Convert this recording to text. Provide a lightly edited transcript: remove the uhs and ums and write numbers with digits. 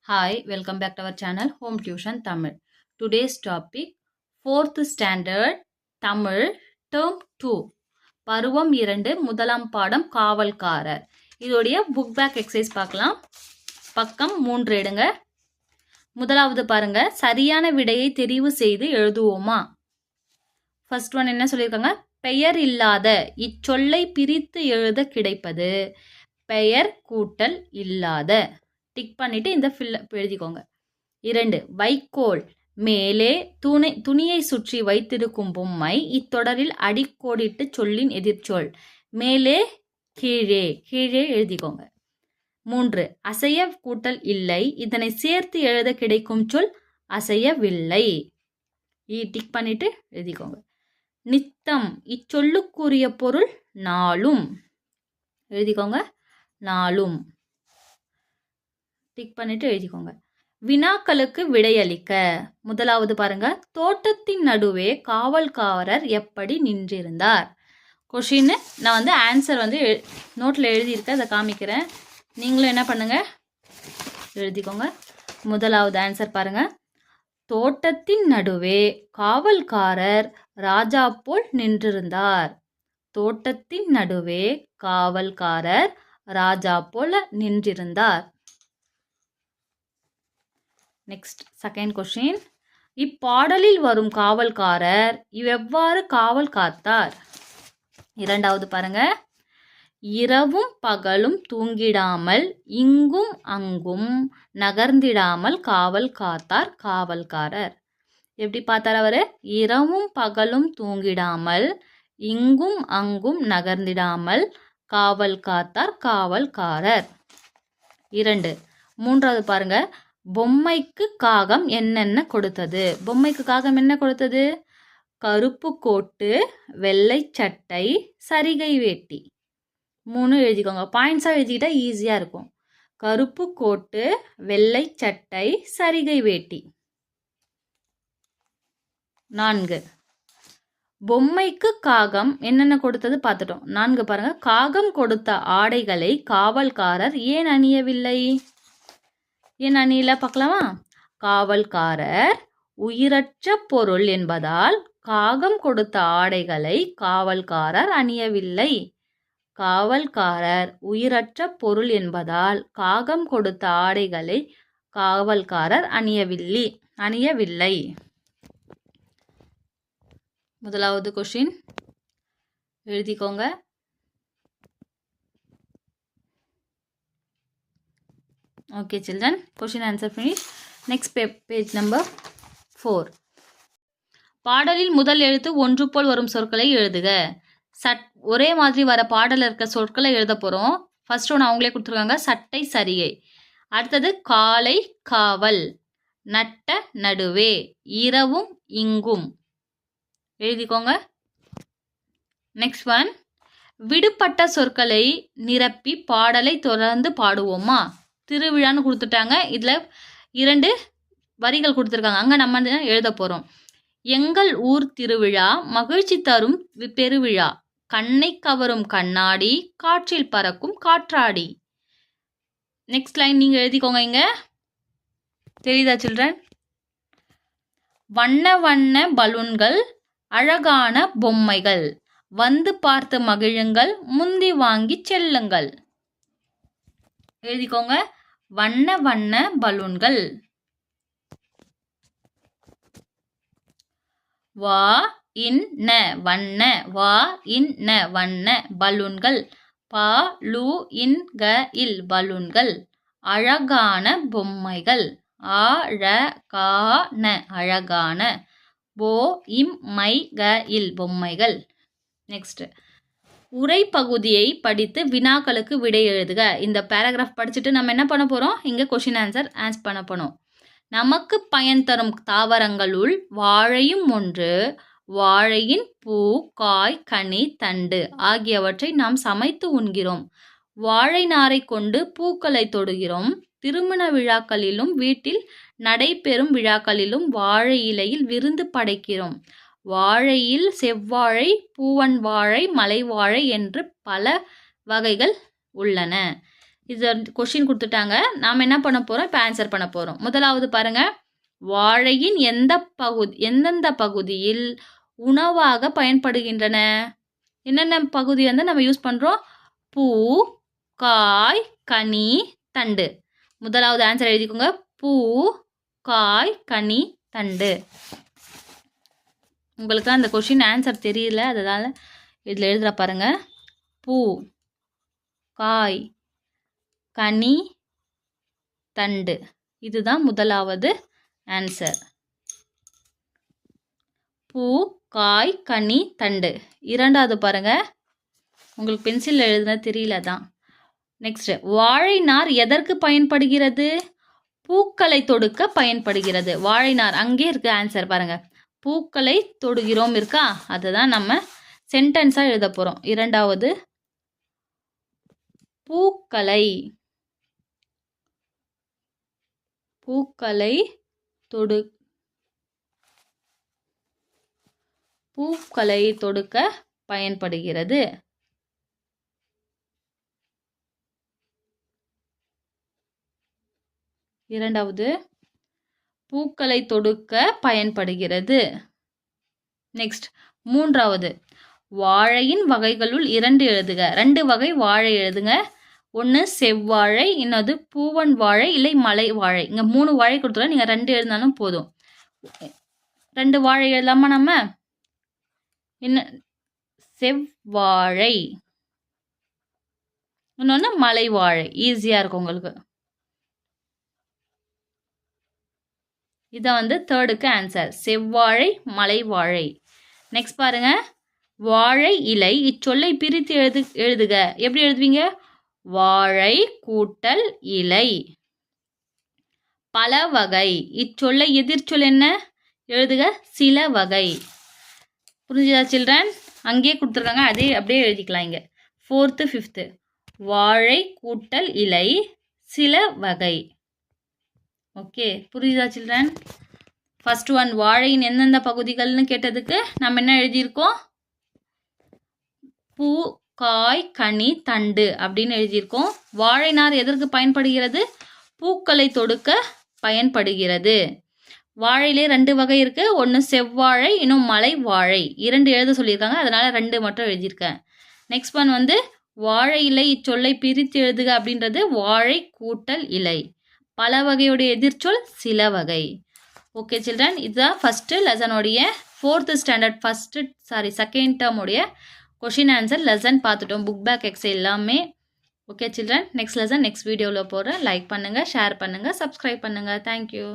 Hi, welcome back to our channel Home Tuition Tamil. Today's topic 4th standard Tamil term 2 பருவம் 2 முதலாம் பாடம் காவல்காரர். இதோடைய book back exercise பார்க்கலாம். பக்கம் 3 எடுங்க. முதலாவது பாருங்க, சரியான விடையை தெரிவு செய்து எழுதுவோமா. ஃபர்ஸ்ட் ஒன் என்ன சொல்லியிருக்காங்க, பெயர் இல்லாத இச்சொல்லை பிரித்து எழுத கிடைப்பது பெயர் கூட்டல் இல்லாத. டிக் பண்ணிட்டு இந்த எழுதிக்கோங்க. 2 வைக்கோல் மேலே துணியை சுற்றி வைத்திருக்கும் பொம்மை இத்தொடரில் அடிக்கோடிட்டு சொல்லின் எதிர்ச்சொல். மேலே கீழே, கீழே எழுதிக்கோங்க. 3 அசைய கூட்டல் இல்லை இதனை சேர்த்து எழுத கிடைக்கும் சொல் அசையவில்லை. டிக் பண்ணிட்டு எழுதிக்கோங்க. நித்தம் இச்சொல்லுக்குரிய பொருள் நாளும். எழுதிக்கோங்க, நாளும். டிக் பண்ணிட்டு எழுதிக்கோங்க. வினாக்களுக்கு விடையளிக்க. முதலாவது பாருங்க, தோட்டத்தின் நடுவே காவல்காரர் எப்படி நின்றிருந்தார். கொஷின் நான் ஆன்சர் நோட்டில் எழுதியிருக்கேன், அதை காமிக்கிறேன். நீங்களும் என்ன பண்ணுங்க, எழுதிக்கோங்க. முதலாவது ஆன்சர் பாருங்க, தோட்டத்தின் நடுவே காவல்காரர் ராஜா போல் நின்றிருந்தார். தோட்டத்தின் நடுவே காவல்காரர் ராஜா போல நின்றிருந்தார். நெக்ஸ்ட் செகண்ட் கொஸ்டின், இப்பாடலில் வரும் காவல்காரர் எவ்வாறு காவல் காத்தார். இரண்டாவது பாருங்க, இரவும் பகலும் தூங்கிடாமல் இங்கும் அங்கும் நகர்ந்திடாமல் காவல் காத்தார் காவல்காரர். எப்படி பார்த்தார் அவரு, இரவும் பகலும் தூங்கிடாமல் இங்கும் அங்கும் நகர்ந்திடாமல் காவல் காத்தார் காவல்காரர். 2 மூன்றாவது பாருங்க, பொம்மைக்கு காகம் என்னென்ன கொடுத்தது. பொம்மைக்கு காகம் என்ன கொடுத்தது, கருப்பு கோட்டு வெள்ளை சட்டை சரிகை வேட்டி. 3 எழுதிக்கோங்க, பாயிண்ட்ஸாக எழுதிக்கிட்டா ஈஸியாக இருக்கும். கருப்பு கோட்டு வெள்ளை சட்டை சரிகை வேட்டி. 4 பொம்மைக்கு காகம் என்னென்ன கொடுத்தது பார்த்துட்டோம். 4 பாருங்க, காகம் கொடுத்த ஆடைகளை காவல்காரர் ஏன் அணியவில்லை. ஏன் அணியில பார்க்கலாமா. காவல்காரர் உயிரற்ற பொருள் என்பதால் காகம் கொடுத்த ஆடைகளை காவல்காரர் அணியவில்லை. காவல்காரர் உயிரற்ற பொருள் என்பதால் காகம் கொடுத்த ஆடைகளை காவல்காரர் அணியவில்லை. முதலாவது கொஸ்டின் எழுதிக்கோங்க. Okay children, question answer finish. Next page number 4. பாடலில் முதல் எழுத்து ஒன்று போல் வரும் சொற்களை எழுதுக. ஒரே மாதிரி வர பாடலில் இருக்க சொற்களை எழுத போகிறோம். ஃபர்ஸ்ட் ஒன்று அவங்களே கொடுத்துருக்காங்க, சட்டை சரிகை. அடுத்தது காலை காவல், நட்ட நடுவே, இரவும் இங்கும். எழுதிக்கோங்க. நெக்ஸ்ட் ஒன், விடுபட்ட சொற்களை நிரப்பி பாடலை தொடர்ந்து பாடுவோமா. திருவிழான்னு கொடுத்துட்டாங்க, இதில் 2 வரிகள் கொடுத்துருக்காங்க, அங்கே நம்ம எழுத போகிறோம். எங்கள் ஊர் திருவிழா மகிழ்ச்சி தரும் பெருவிழா, கண்ணை கவரும் கண்ணாடி காற்றில் பறக்கும் காற்றாடி. நெக்ஸ்ட் லைன் நீங்கள் எழுதிக்கோங்க. இங்கே தெரியுதா சில்ட்ரன். வண்ண வண்ண பலூன்கள் அழகான பொம்மைகள் வந்து பார்த்து மகிழுங்கள் முந்தி வாங்கி செல்லுங்கள். எழுதிக்கோங்க. வண்ண வண்ண பலூன்கள். வா இன் ந வண்ண, வா இன் ந வண்ண பலூன்கள், பா லு இன் க இல் பலூன்கள், அழகான பொம்மைகள், ஆ ழ கா ந அழகான, போ இம் மை க இல் பொம்மைகள். நெக்ஸ்ட், உரை பகுதியை படித்து வினாக்களுக்கு விடை எழுதுக. இந்த பேராகிராஃப் படிச்சுட்டு நம்ம என்ன பண்ண போகிறோம், இங்கே கொஷின் ஆன்சர் பண்ண போகிறோம். நமக்கு பயன் தரும் தாவரங்களுள் வாழையும் ஒன்று. வாழையின் பூ காய் கனி தண்டு ஆகியவற்றை நாம் சமைத்து உண்கிறோம். வாழை நாரை கொண்டு பூக்களை தொடுகிறோம். திருமண விழாக்களிலும் வீட்டில் நடைபெறும் விழாக்களிலும் வாழை இலையில் விருந்து படைக்கிறோம். வாழையில் செவ்வாழை, பூவன் வாழை, மலை வாழை என்று பல வகைகள் உள்ளன. இது கொஷின் கொடுத்துட்டாங்க. நாம் என்ன பண்ண போகிறோம், இப்போ ஆன்சர் பண்ண போகிறோம். முதலாவது பாருங்க, வாழையின் எந்தெந்த பகுதியில் உணவாக பயன்படுகின்றன? என்னென்ன பகுதி வந்து நம்ம யூஸ் பண்ணுறோம்? பூ, காய், கனி, தண்டு. முதலாவது ஆன்சர் எழுதிக்கோங்க. பூ, காய், கனி, தண்டு. உங்களுக்கு அந்த கொஷின் ஆன்சர் தெரியல, அதனால் இதில் எழுதுகிற பாருங்க. பூ, காய், கனி, தண்டு. இதுதான் முதலாவது ஆன்சர். பூ, காய், கனி, தண்டு. இரண்டாவது பாருங்க, உங்களுக்கு பென்சில் எழுதுன தெரியல தான். நெக்ஸ்ட், வாழை நார் எதற்கு பயன்படுகிறது? பூக்களை தொடுக்க பயன்படுகிறது. வாழை நார் அங்கே இருக்கு ஆன்சர் பாருங்க. பூக்களை தொடுகிறோம் இருக்கா, அதுதான் நம்ம சென்டென்ஸாக எழுத போகிறோம். இரண்டாவது, பூக்களை தொடுக்க பயன்படுகிறது. இரண்டாவது, பூக்களை தொடுக்க பயன்படுகிறது. நெக்ஸ்ட், மூன்றாவது, வாழையின் வகைகளுள் 2 எழுதுக. 2 வகை வாழை எழுதுங்க. ஒன்று செவ்வாழை, இன்னொரு பூவன் வாழை இல்லை மலை வாழை. இங்கே 3 வாழை கொடுத்துருவோம், நீங்கள் 2 எழுதினாலும் போதும். 2 வாழை எழுதலாமா நம்ம? என்ன, செவ்வாழை, இன்னொன்று மலை வாழை. ஈஸியாக இருக்கும் உங்களுக்கு. இதை வந்து தேர்டுக்கு ஆன்சர், செவ்வாழை, மலை வாழை. நெக்ஸ்ட் பாருங்க, வாழை இலை இச்சொல்லை பிரித்து எழுதுக. எப்படி எழுதுவீங்க? வாழை கூட்டல் இலை. பல வகை இச்சொல்லை எதிர்ச்சொல் என்ன? எழுதுக, சில வகை. புரிஞ்சுதா சில்ட்ரன்? அங்கேயே கொடுத்துருக்காங்க, அதே அப்படியே எழுதிக்கலாம் இங்கே. 4th 5th, வாழை கூட்டல் இலை, சில வகை. ஓகே, புரியுதா சில்ட்ரன்? ஃபர்ஸ்ட் ஒன், வாழையின் எந்தெந்த பகுதிகள்னு கேட்டதுக்கு நம்ம என்ன எழுதியிருக்கோம்? பூ, காய், கனி, தண்டு அப்படின்னு எழுதியிருக்கோம். வாழை நார் எதற்கு பயன்படுகிறது? பூக்களை தொடுக்க பயன்படுகிறது. வாழையிலே 2 வகை இருக்கு. ஒன்று செவ்வாழை, இன்னும் மலை வாழை. 2 எழுத சொல்லியிருக்காங்க, அதனால 2 மட்டும் எழுதியிருக்கேன். நெக்ஸ்ட் ஒன் வந்து வாழை இலை இச்சொல்லை பிரித்து எழுதுக அப்படின்றது வாழை கூட்டல் இலை. பல வகையுடைய எதிர்ச்சொல் சில வகை. ஓகே சில்ட்ரன், இதுதான் ஃபஸ்ட்டு லெசனுடைய 4th ஸ்டாண்டர்ட் செகண்ட் டேர்முடைய கொஷின் ஆன்சர் லெசன் பார்த்துட்டோம். புக் பேக் எக்ஸை எல்லாமே. Okay children, next lesson next வீடியோவில் போகிறேன். லைக் பண்ணுங்கள், ஷேர் பண்ணுங்கள், சப்ஸ்கிரைப் பண்ணுங்கள். தேங்க்யூ.